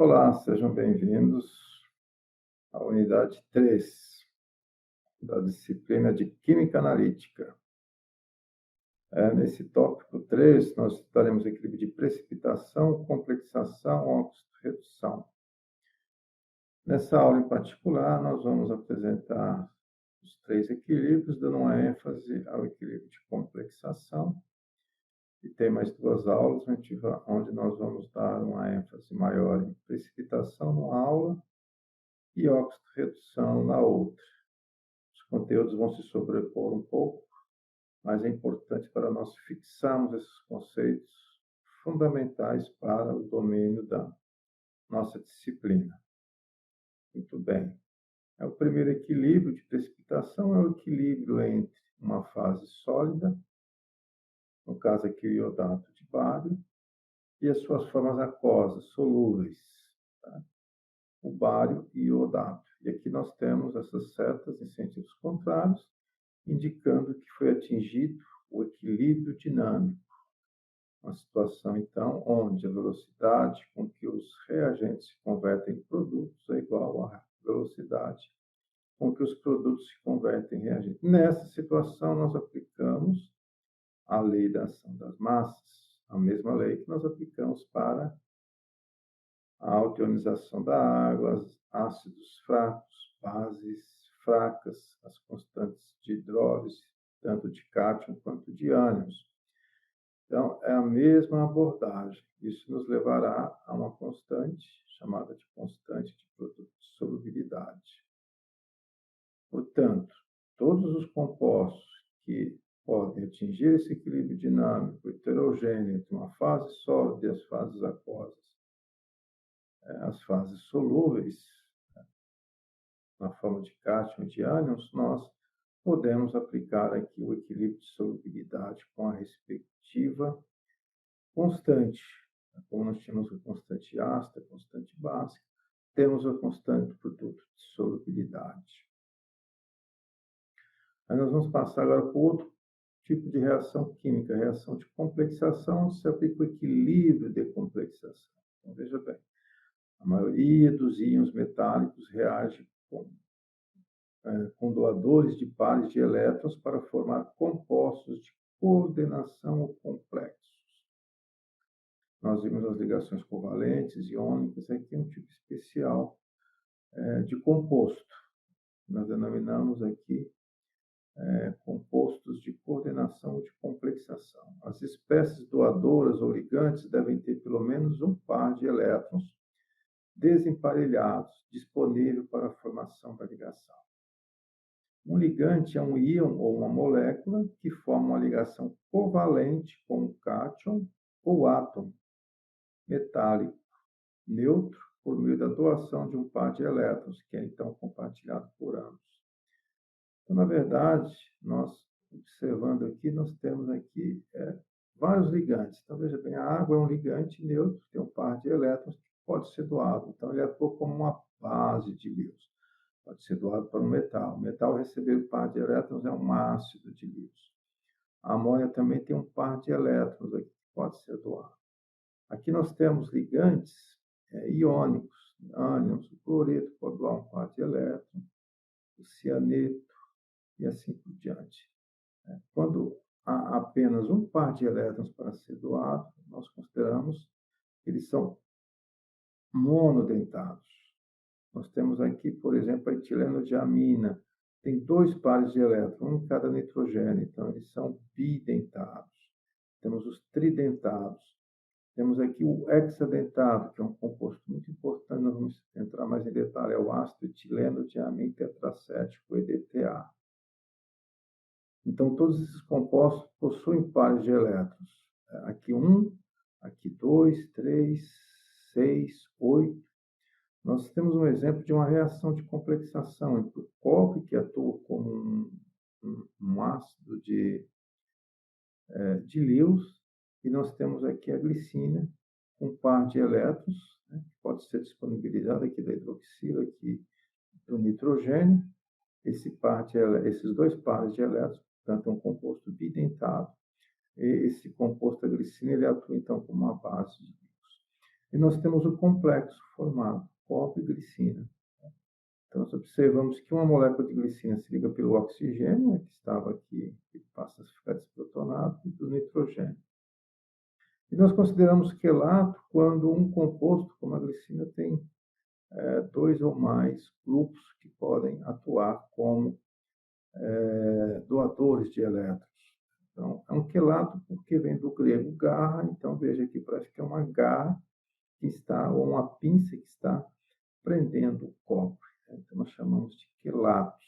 Olá, sejam bem-vindos à unidade 3 da disciplina de Química Analítica. Nesse tópico 3, nós estudaremos equilíbrio de precipitação, complexação, óxido-redução. Nessa aula em particular, nós vamos apresentar os 3 equilíbrios, dando uma ênfase ao equilíbrio de complexação. E tem mais 2 aulas onde nós vamos dar uma ênfase maior em precipitação numa aula e óxido-redução na outra. Os conteúdos vão se sobrepor um pouco, mas é importante para nós fixarmos esses conceitos fundamentais para o domínio da nossa disciplina. Muito bem. O primeiro equilíbrio de precipitação é o equilíbrio entre uma fase sólida, no caso aqui o iodato de bário, e as suas formas aquosas, solúveis, tá? O bário e o iodato. E aqui nós temos essas setas em sentidos contrários, indicando que foi atingido o equilíbrio dinâmico. Uma situação, então, onde a velocidade com que os reagentes se convertem em produtos é igual à velocidade com que os produtos se convertem em reagentes. Nessa situação, nós aplicamos a lei da ação das massas, a mesma lei que nós aplicamos para a altionização da água, ácidos fracos, bases fracas, as constantes de hidrólise, tanto de cátion quanto de ânions. Então, é a mesma abordagem. Isso nos levará a uma constante, chamada de constante de produto de solubilidade. Portanto, todos os compostos que podem atingir esse equilíbrio dinâmico heterogêneo entre uma fase sólida e as fases aquosas, as fases solúveis, na forma de cátion e de ânions, nós podemos aplicar aqui o equilíbrio de solubilidade com a respectiva constante. Como nós tínhamos a constante ácida, a constante básica, temos a constante produto de solubilidade. Aí nós vamos passar agora para outro tipo de reação química, a reação de complexação, onde se aplica o equilíbrio de complexação. Então, veja bem, a maioria dos íons metálicos reage com doadores de pares de elétrons para formar compostos de coordenação complexos. Nós vimos as ligações covalentes, iônicas, aqui um tipo especial de composto. Nós denominamos aqui compostos de coordenação ou de complexação. As espécies doadoras ou ligantes devem ter pelo menos um par de elétrons desemparelhados, disponível para a formação da ligação. Um ligante é um íon ou uma molécula que forma uma ligação covalente com um cátion ou átomo metálico neutro por meio da doação de um par de elétrons, que é então compartilhado por ambos. Então, na verdade, nós observando aqui, nós temos aqui vários ligantes. Então, veja bem, a água é um ligante neutro, tem um par de elétrons que pode ser doado. Então, ele atua como uma base de Lewis. Pode ser doado para um metal. O metal receber um par de elétrons é um ácido de Lewis. A amônia também tem um par de elétrons aqui que pode ser doado. Aqui nós temos ligantes iônicos, ânions, o cloreto pode doar um par de elétrons, o cianeto e assim por diante. Quando há apenas um par de elétrons para ser doado, nós consideramos que eles são monodentados. Nós temos aqui, por exemplo, a etileno-diamina. Tem 2 pares de elétrons, um em cada nitrogênio, então eles são bidentados. Temos os tridentados. Temos aqui o hexadentado, que é um composto muito importante, nós vamos entrar mais em detalhe, é o ácido etileno-diamina tetracético, EDTA. Então, todos esses compostos possuem pares de elétrons. Aqui 1, aqui 2, 3, 6, 8. Nós temos um exemplo de uma reação de complexação entre o cobre, que atua como um ácido de Lewis, e nós temos aqui a glicina, com um par de elétrons, que pode ser disponibilizado aqui da hidroxila, aqui do nitrogênio. Esses 2 pares de elétrons, portanto, é um composto bidentado. E esse composto, a glicina, ele atua, então, como uma base de Lewis. E nós temos o complexo formado, cobre e glicina. Então, nós observamos que uma molécula de glicina se liga pelo oxigênio, que estava aqui, que passa a ficar desprotonado, e do nitrogênio. E nós consideramos quelato quando um composto, como a glicina, tem dois ou mais grupos que podem atuar como doadores de elétrons. Então, é um quelato porque vem do grego garra, então veja aqui, parece que é uma garra que está, ou uma pinça que está prendendo o cobre. Então, nós chamamos de quelatos.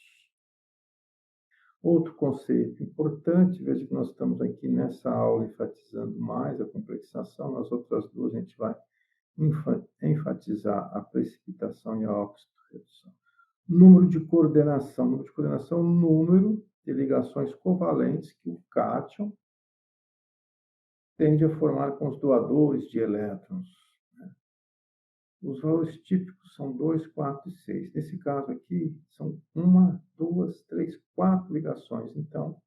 Outro conceito importante, veja que nós estamos aqui nessa aula enfatizando mais a complexação, nas outras duas a gente vai enfatizar a precipitação e a oxidorredução. Número de coordenação. Número de coordenação é o número de ligações covalentes que o cátion tende a formar com os doadores de elétrons. Os valores típicos são 2, 4 e 6. Nesse caso aqui, são 1, 2, 3, 4 ligações. Então,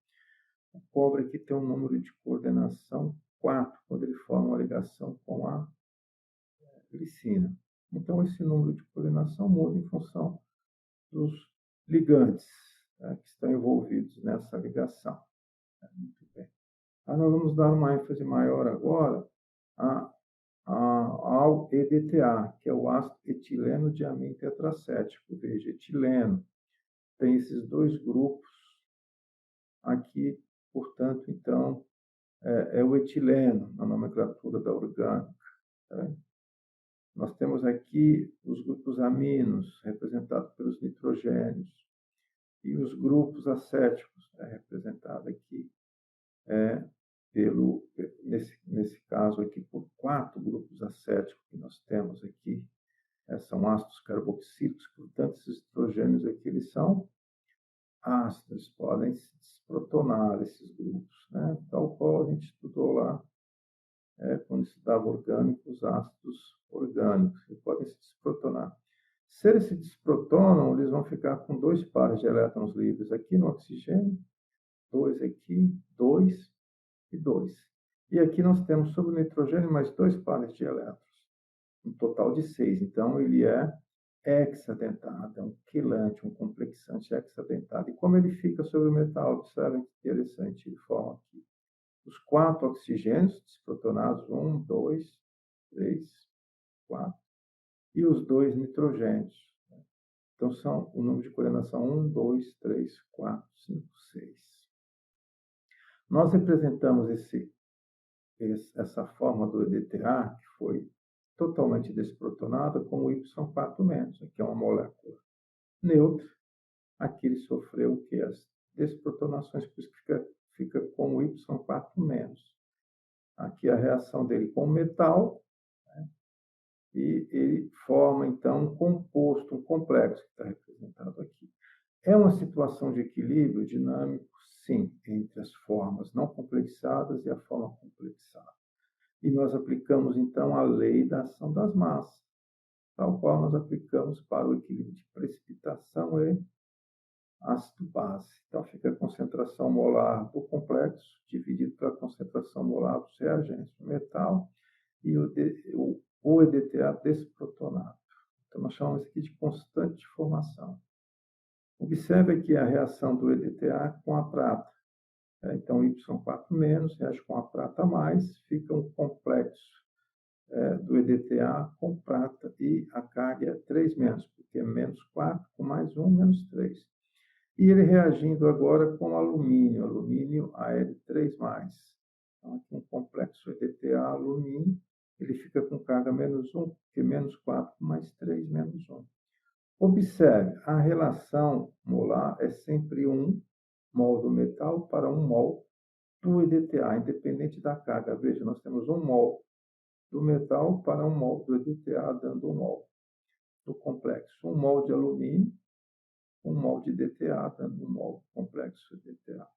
o cobre aqui tem um número de coordenação 4, quando ele forma uma ligação com a glicina. Então, esse número de coordenação muda em função dos ligantes que estão envolvidos nessa ligação. Muito bem. Nós vamos dar uma ênfase maior agora ao EDTA, que é o ácido etileno diamino tetracético. Veja, etileno tem esses dois grupos aqui, portanto, então, é o etileno na nomenclatura da orgânica. Tá? Nós temos aqui os grupos aminos, representados pelos nitrogênios, e os grupos acéticos, representados aqui nesse caso aqui, por 4 grupos acéticos que nós temos aqui. São ácidos carboxílicos, portanto, esses nitrogênios aqui, eles são ácidos, podem se desprotonar esses grupos, né? Tal qual a gente estudou lá, quando estudava orgânicos, ácidos orgânicos, que podem se desprotonar. Se eles se desprotonam, eles vão ficar com 2 pares de elétrons livres aqui no oxigênio, 2 aqui, 2 e 2. E aqui nós temos sobre o nitrogênio mais 2 pares de elétrons, um total de 6. Então, ele é hexadentado, é um quelante, um complexante hexadentado. E como ele fica sobre o metal? Observem que interessante, ele forma aqui os 4 oxigênios desprotonados, 1, 2, 3, 4, e os 2 nitrogênios. Então, são o número de coordenação 1, 2, 3, 4, 5, 6. Nós representamos essa forma do EDTA, que foi totalmente desprotonada, com o Y4-, aqui é uma molécula neutra. Aqui ele sofreu o que? As desprotonações, por isso que fica com o Y4-. Aqui a reação dele com o metal, né? E ele forma, então, um composto, um complexo, que está representado aqui. É uma situação de equilíbrio dinâmico, sim, entre as formas não complexadas e a forma complexada. E nós aplicamos, então, a lei da ação das massas, tal qual nós aplicamos para o equilíbrio de precipitação e ácido-base. Então, fica a concentração molar do complexo dividido pela concentração molar dos reagentes, o metal e o EDTA desprotonado. Então, nós chamamos aqui de constante de formação. Observe aqui a reação do EDTA com a prata. Então, Y4- reage com a prata mais, fica um complexo do EDTA com prata, e a carga é 3-, porque é -4 com mais 1, -3. E ele reagindo agora com alumínio Al3+. Então, aqui um complexo EDTA alumínio, ele fica com carga -1, porque -4 com mais 3, -1. Observe, a relação molar é sempre 1 mol do metal para 1 mol do EDTA, independente da carga. Veja, nós temos 1 mol do metal para 1 mol do EDTA, dando 1 mol do complexo. 1 mol de alumínio, 1 mol de EDTA, dando 1 mol do complexo EDTA.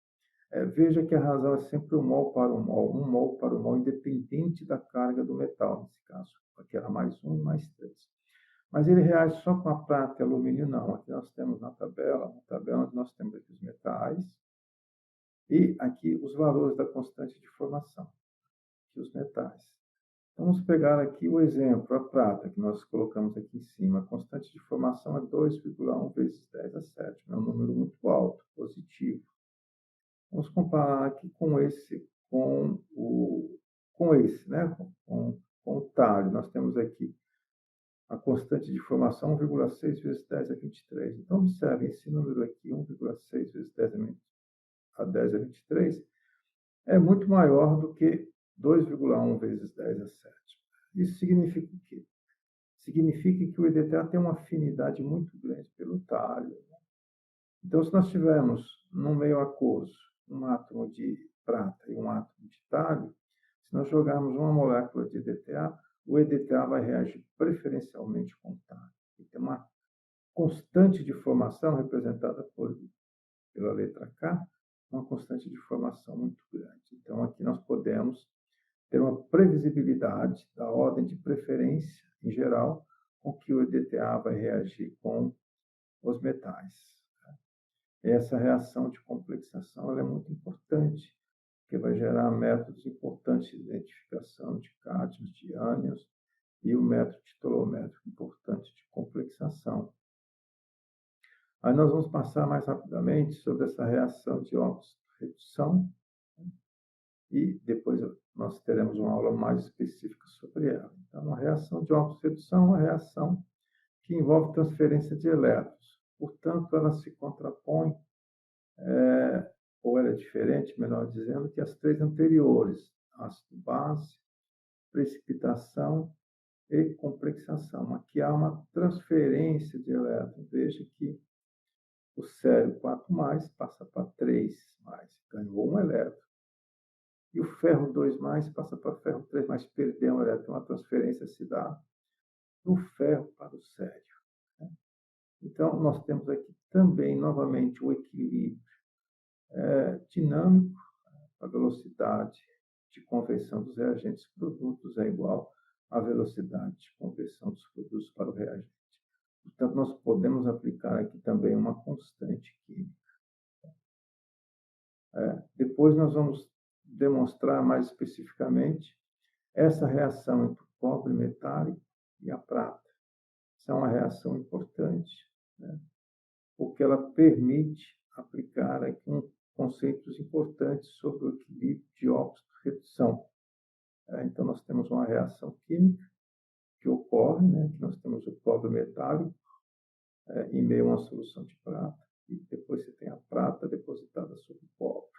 Veja que a razão é sempre 1 mol para 1 mol, 1 mol para 1 mol, independente da carga do metal, nesse caso, aqui era mais 1, mais 3. Mas ele reage só com a prata e alumínio, não. Aqui nós temos na tabela onde nós temos aqui os metais e aqui os valores da constante de formação, aqui os metais. Vamos pegar aqui o exemplo, a prata, que nós colocamos aqui em cima. A constante de formação é 2,1 vezes 10 a sétima. É um número muito alto, positivo. Vamos comparar aqui com esse, né? Com o talho. Nós temos aqui a constante de formação 1,6 vezes 10 a 23. Então, observe esse número aqui, 1,6 vezes 10 a 23, é muito maior do que 2,1 vezes 10 a 7. Isso significa o quê? Significa que o EDTA tem uma afinidade muito grande pelo talho. Então, se nós tivermos no meio aquoso um átomo de prata e um átomo de talho, se nós jogarmos uma molécula de EDTA, o EDTA vai reagir preferencialmente com o talho. E tem uma constante de formação representada pela letra K, uma constante de formação muito grande. Então, aqui nós podemos ter uma previsibilidade da ordem de preferência, em geral, com que o EDTA vai reagir com os metais. Essa reação de complexação é muito importante, porque vai gerar métodos importantes de identificação de cátions, de ânions, e o método titolométrico importante de complexação. Aí nós vamos passar mais rapidamente sobre essa reação de óxido-redução, e depois nós teremos uma aula mais específica sobre ela. Então, a reação de óxido-redução é uma reação que envolve transferência de elétrons. Portanto, ela se contrapõe, ou ela é diferente, melhor dizendo, que as três anteriores: ácido-base, precipitação e complexação. Aqui há uma transferência de elétrons. Veja que o sério 4+, passa para 3+, ganhou um elétron. E o ferro 2+, passa para ferro 3+, perdeu um elétron. Uma transferência se dá do ferro para o sério. Então, nós temos aqui também, novamente, o equilíbrio dinâmico. A velocidade de conversão dos reagentes produtos é igual à velocidade de conversão dos produtos para o reagente. Portanto, nós podemos aplicar aqui também uma constante química. Depois nós vamos demonstrar mais especificamente essa reação entre o cobre metálico e a prata. Essa é uma reação importante, porque ela permite aplicar aqui conceitos importantes sobre o equilíbrio de óxido-redução. Então, nós temos uma reação química que ocorre, que nós temos o cobre metálico em meio a uma solução de prata, e depois você tem a prata depositada sobre o cobre.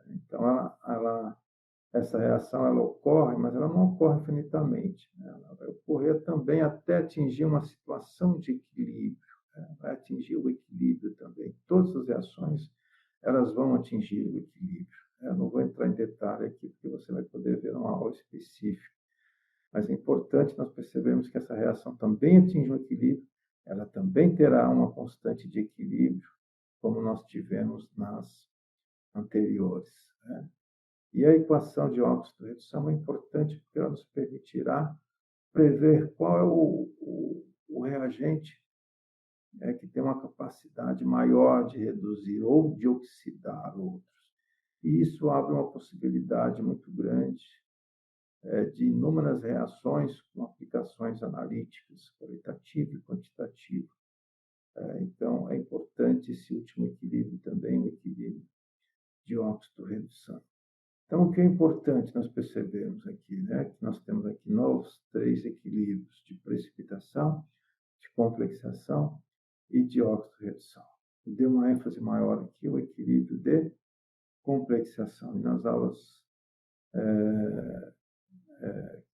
Então, essa reação ela ocorre, mas ela não ocorre infinitamente. Ela vai ocorrer também até atingir uma situação de equilíbrio. Vai atingir o equilíbrio também. Todas as reações elas vão atingir o equilíbrio. Eu não vou entrar em detalhe aqui, porque você vai poder ver uma aula específica. Mas é importante nós percebermos que essa reação também atinge o equilíbrio, ela também terá uma constante de equilíbrio, como nós tivemos nas anteriores. E a equação de óxido-redução é importante porque ela nos permitirá prever qual é o reagente que tem uma capacidade maior de reduzir ou de oxidar outros. E isso abre uma possibilidade muito grande de inúmeras reações com aplicações analíticas, qualitativa e quantitativa. Então, é importante esse último equilíbrio também, o equilíbrio de óxido-redução. Então, o que é importante nós percebermos aqui, que nós temos aqui novos 3 equilíbrios de precipitação, de complexação e de óxido-redução. Deu uma ênfase maior aqui o equilíbrio de complexação. E nas aulas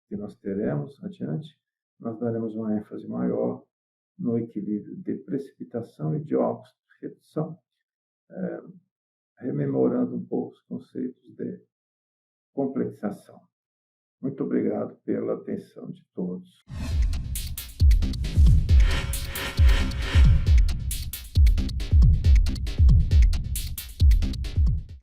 que nós teremos adiante, nós daremos uma ênfase maior no equilíbrio de precipitação e de óxido-redução, rememorando um pouco os conceitos de complexação. Muito obrigado pela atenção de todos.